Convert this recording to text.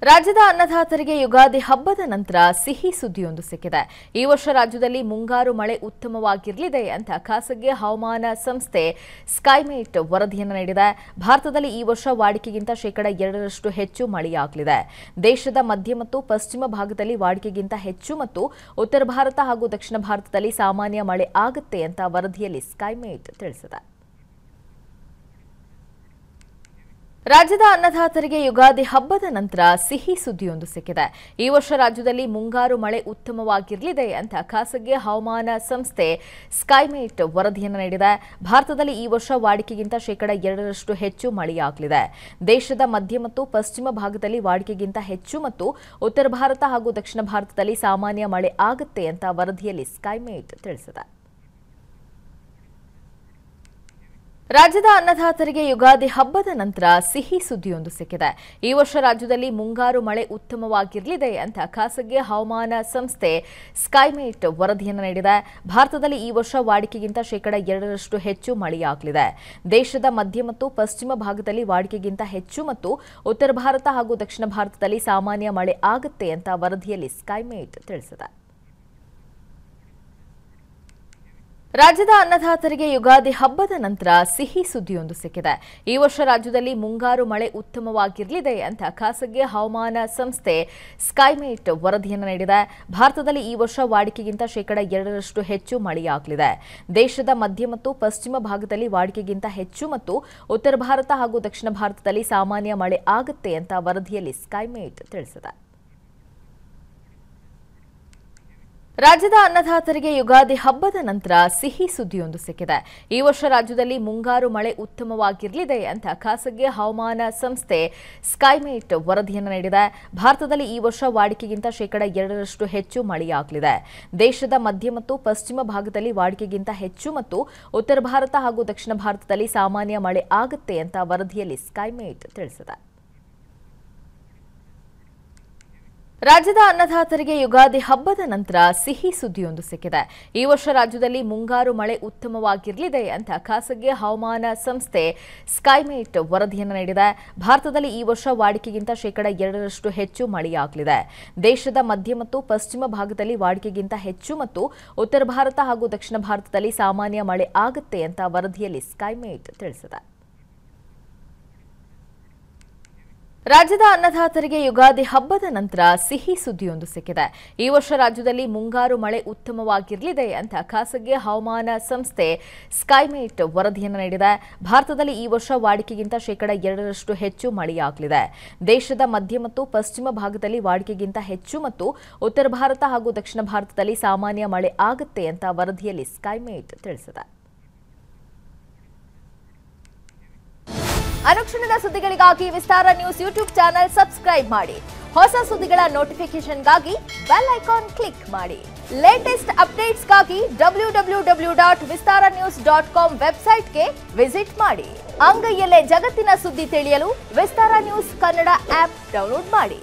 ರಾಜ್ಯದ ಅನ್ನದಾತರಿಗೆ ಯುಗಾದಿ ಹಬ್ಬದ ನಂತರ ಸಿಹಿ ಸುದ್ದಿಯೊಂದು ಸಿಕ್ಕಿದೆ. ಈ ವರ್ಷ ರಾಜ್ಯದಲ್ಲಿ ಮುಂಗಾರು ಮಳೆ ಉತ್ತಮವಾಗಿರಲಿದೆ ಅಂತ ಖಾಸಗಿ ಹವಾಮಾನ ಸಂಸ್ಥೆ ಸ್ಕೈಮೇಟ್ ವರದಿಯನ್ನು ನೀಡಿದೆ. ಭಾರತದಲ್ಲಿ ಈ ವರ್ಷ ವಾಡಿಕೆಗಿಂತ ಶೇಕಡ 2ರಷ್ಟು ಹೆಚ್ಚು ಮಳೆಯಾಗಲಿದೆ. ದೇಶದ ಮಧ್ಯ ಮತ್ತು ಪಶ್ಚಿಮ ಭಾಗದಲ್ಲಿ ವಾಡಿಕೆಗಿಂತ ಹೆಚ್ಚು ಮತ್ತು ಉತ್ತರ ಭಾರತ ಹಾಗೂ ದಕ್ಷಿಣ ಭಾರತದಲ್ಲಿ ಸಾಮಾನ್ಯ ಮಳೆ ಆಗುತ್ತೆ ಅಂತ ವರದಿಯಲ್ಲಿ ಸ್ಕೈಮೇಟ್ ತಿಳಿಸಿದೆ. ರಾಜ್ಯದ ಅನ್ನದಾತರಿಗೆ ಯುಗಾದಿ ಹಬ್ಬದ ನಂತರ ಸಿಹಿ ಸುದ್ದಿಯೊಂದು ಸಿಕ್ಕಿದೆ. ಈ ವರ್ಷ ರಾಜ್ಯದಲ್ಲಿ ಮುಂಗಾರು ಮಳೆ ಉತ್ತಮವಾಗಿರಲಿದೆ ಅಂತ ಖಾಸಗಿ ಹವಾಮಾನ ಸಂಸ್ಥೆ ಸ್ಕೈಮೇಟ್ ವರದಿಯನ್ನು ನೀಡಿದೆ. ಭಾರತದಲ್ಲಿ ಈ ವರ್ಷ ವಾಡಿಕೆಗಿಂತ ಶೇಕಡ 2ರಷ್ಟು ಹೆಚ್ಚು ಮಳೆಯಾಗಲಿದೆ. ದೇಶದ ಮಧ್ಯ ಮತ್ತು ಪಶ್ಚಿಮ ಭಾಗದಲ್ಲಿ ವಾಡಿಕೆಗಿಂತ ಹೆಚ್ಚು ಮತ್ತು ಉತ್ತರ ಭಾರತ ಹಾಗೂ ದಕ್ಷಿಣ ಭಾರತದಲ್ಲಿ ಸಾಮಾನ್ಯ ಮಳೆ ಆಗುತ್ತೆ ಅಂತ ವರದಿಯಲ್ಲಿ ಸ್ಕೈಮೇಟ್ ತಿಳಿಸಿದೆ. ರಾಜ್ಯದ ಅನ್ನದಾತರಿಗೆ ಯುಗಾದಿ ಹಬ್ಬದ ನಂತರ ಸಿಹಿ ಸುದ್ದಿಯೊಂದು ಸಿಕ್ಕಿದೆ. ಈ ವರ್ಷ ರಾಜ್ಯದಲ್ಲಿ ಮುಂಗಾರು ಮಳೆ ಉತ್ತಮವಾಗಿರಲಿದೆ ಅಂತ ಖಾಸಗಿ ಹವಾಮಾನ ಸಂಸ್ಥೆ ಸ್ಕೈಮೇಟ್ ವರದಿಯನ್ನು ನೀಡಿದೆ. ಭಾರತದಲ್ಲಿ ಈ ವರ್ಷ ವಾಡಿಕೆಗಿಂತ ಶೇಕಡ 2ರಷ್ಟು ಹೆಚ್ಚು ಮಳೆಯಾಗಲಿದೆ. ದೇಶದ ಮಧ್ಯ ಮತ್ತು ಪಶ್ಚಿಮ ಭಾಗದಲ್ಲಿ ವಾಡಿಕೆಗಿಂತ ಹೆಚ್ಚು ಮತ್ತು ಉತ್ತರ ಭಾರತ ಹಾಗೂ ದಕ್ಷಿಣ ಭಾರತದಲ್ಲಿ ಸಾಮಾನ್ಯ ಮಳೆ ಆಗುತ್ತೆ ಅಂತ ವರದಿಯಲ್ಲಿ ಸ್ಕೈಮೇಟ್ ತಿಳಿಸಿದೆ. ರಾಜ್ಯದ ಅನ್ನದಾತರಿಗೆ ಯುಗಾದಿ ಹಬ್ಬದ ನಂತರ ಸಿಹಿ ಸುದ್ದಿಯೊಂದು ಸಿಕ್ಕಿದೆ. ಈ ವರ್ಷ ರಾಜ್ಯದಲ್ಲಿ ಮುಂಗಾರು ಮಳೆ ಉತ್ತಮವಾಗಿರಲಿದೆ ಅಂತ ಖಾಸಗಿ ಹವಾಮಾನ ಸಂಸ್ಥೆ ಸ್ಕೈಮೇಟ್ ವರದಿಯನ್ನು ನೀಡಿದೆ. ಭಾರತದಲ್ಲಿ ಈ ವರ್ಷ ವಾಡಿಕೆಗಿಂತ ಶೇಕಡ 2ರಷ್ಟು ಹೆಚ್ಚು ಮಳೆಯಾಗಲಿದೆ. ದೇಶದ ಮಧ್ಯ ಮತ್ತು ಪಶ್ಚಿಮ ಭಾಗದಲ್ಲಿ ವಾಡಿಕೆಗಿಂತ ಹೆಚ್ಚು ಮತ್ತು ಉತ್ತರ ಭಾರತ ಹಾಗೂ ದಕ್ಷಿಣ ಭಾರತದಲ್ಲಿ ಸಾಮಾನ್ಯ ಮಳೆ ಆಗುತ್ತೆ ಅಂತ ವರದಿಯಲ್ಲಿ ಸ್ಕೈಮೇಟ್ ತಿಳಿಸಿದೆ. ರಾಜ್ಯದ ಅನ್ನದಾತರಿಗೆ ಯುಗಾದಿ ಹಬ್ಬದ ನಂತರ ಸಿಹಿ ಸುದ್ದಿಯೊಂದು ಸಿಕ್ಕಿದೆ. ಈ ವರ್ಷ ರಾಜ್ಯದಲ್ಲಿ ಮುಂಗಾರು ಮಳೆ ಉತ್ತಮವಾಗಿರಲಿದೆ ಅಂತ ಖಾಸಗಿ ಹವಾಮಾನ ಸಂಸ್ಥೆ ಸ್ಕೈಮೇಟ್ ವರದಿಯನ್ನು ನೀಡಿದೆ. ಭಾರತದಲ್ಲಿ ಈ ವರ್ಷ ವಾಡಿಕೆಗಿಂತ ಶೇಕಡ 2ರಷ್ಟು ಹೆಚ್ಚು ಮಳೆಯಾಗಲಿದೆ. ದೇಶದ ಮಧ್ಯ ಮತ್ತು ಪಶ್ಚಿಮ ಭಾಗದಲ್ಲಿ ವಾಡಿಕೆಗಿಂತ ಹೆಚ್ಚು ಮತ್ತು ಉತ್ತರ ಭಾರತ ಹಾಗೂ ದಕ್ಷಿಣ ಭಾರತದಲ್ಲಿ ಸಾಮಾನ್ಯ ಮಳೆ ಆಗುತ್ತೆ ಅಂತ ವರದಿಯಲ್ಲಿ ಸ್ಕೈಮೇಟ್ ತಿಳಿಸಿದೆ. ರಾಜ್ಯದ ಅನ್ನದಾತರಿಗೆ ಯುಗಾದಿ ಹಬ್ಬದ ನಂತರ ಸಿಹಿ ಸುದ್ದಿಯೊಂದು ಸಿಕ್ಕಿದೆ. ಈ ವರ್ಷ ರಾಜ್ಯದಲ್ಲಿ ಮುಂಗಾರು ಮಳೆ ಉತ್ತಮವಾಗಿರಲಿದೆ ಅಂತ ಖಾಸಗಿ ಹವಾಮಾನ ಸಂಸ್ಥೆ ಸ್ಕೈಮೇಟ್ ವರದಿಯನ್ನು ನೀಡಿದೆ. ಭಾರತದಲ್ಲಿ ಈ ವರ್ಷ ವಾಡಿಕೆಗಿಂತ ಶೇಕಡ 2ರಷ್ಟು ಹೆಚ್ಚು ಮಳೆಯಾಗಲಿದೆ. ದೇಶದ ಮಧ್ಯ ಮತ್ತು ಪಶ್ಚಿಮ ಭಾಗದಲ್ಲಿ ವಾಡಿಕೆಗಿಂತ ಹೆಚ್ಚು ಮತ್ತು ಉತ್ತರ ಭಾರತ ಹಾಗೂ ದಕ್ಷಿಣ ಭಾರತದಲ್ಲಿ ಸಾಮಾನ್ಯ ಮಳೆ ಆಗುತ್ತೆ ಅಂತ ವರದಿಯಲ್ಲಿ ಸ್ಕೈಮೇಟ್ ತಿಳಿಸಿದೆ. ರಾಜ್ಯದ ಅನ್ನದಾತರಿಗೆ ಯುಗಾದಿ ಹಬ್ಬದ ನಂತರ ಸಿಹಿ ಸುದ್ದಿಯೊಂದು ಸಿಕ್ಕಿದೆ. ಈ ವರ್ಷ ರಾಜ್ಯದಲ್ಲಿ ಮುಂಗಾರು ಮಳೆ ಉತ್ತಮವಾಗಿರಲಿದೆ ಅಂತ ಖಾಸಗಿ ಹವಾಮಾನ ಸಂಸ್ಥೆ ಸ್ಕೈಮೇಟ್ ವರದಿಯನ್ನು ನೀಡಿದೆ. ಭಾರತದಲ್ಲಿ ಈ ವರ್ಷ ವಾಡಿಕೆಗಿಂತ ಶೇಕಡ 2ರಷ್ಟು ಹೆಚ್ಚು ಮಳೆಯಾಗಲಿದೆ. ದೇಶದ ಮಧ್ಯ ಮತ್ತು ಪಶ್ಚಿಮ ಭಾಗದಲ್ಲಿ ವಾಡಿಕೆಗಿಂತ ಹೆಚ್ಚು ಮತ್ತು ಉತ್ತರ ಭಾರತ ಹಾಗೂ ದಕ್ಷಿಣ ಭಾರತದಲ್ಲಿ ಸಾಮಾನ್ಯ ಮಳೆ ಆಗುತ್ತೆ ಅಂತ ವರದಿಯಲ್ಲಿ ಸ್ಕೈಮೇಟ್ ತಿಳಿಸಿದೆ. ಅನುಕ್ಷಣದ ಸುದ್ದಿಗಳಿಗಾಗಿ ವಿಸ್ತಾರ ನ್ಯೂಸ್ ಯೂಟ್ಯೂಬ್ ಚಾನೆಲ್ ಸಬ್ಸ್ಕ್ರೈಬ್ ಮಾಡಿ. ಹೊಸ ಸುದ್ದಿಗಳ ನೋಟಿಫಿಕೇಶನ್ಗಾಗಿ ಬೆಲ್ ಐಕಾನ್ ಕ್ಲಿಕ್ ಮಾಡಿ. ಲೇಟೆಸ್ಟ್ ಅಪ್ಡೇಟ್ಸ್ಗಾಗಿ www.vistaranews.com ವೆಬ್ಸೈಟ್ಗೆ ವಿಸಿಟ್ ಮಾಡಿ. ಅಂಗೈಯಲ್ಲೇ ಜಗತ್ತಿನ ಸುದ್ದಿ ತಿಳಿಯಲು ವಿಸ್ತಾರ ನ್ಯೂಸ್ ಕನ್ನಡ ಆಪ್ ಡೌನ್ಲೋಡ್ ಮಾಡಿ.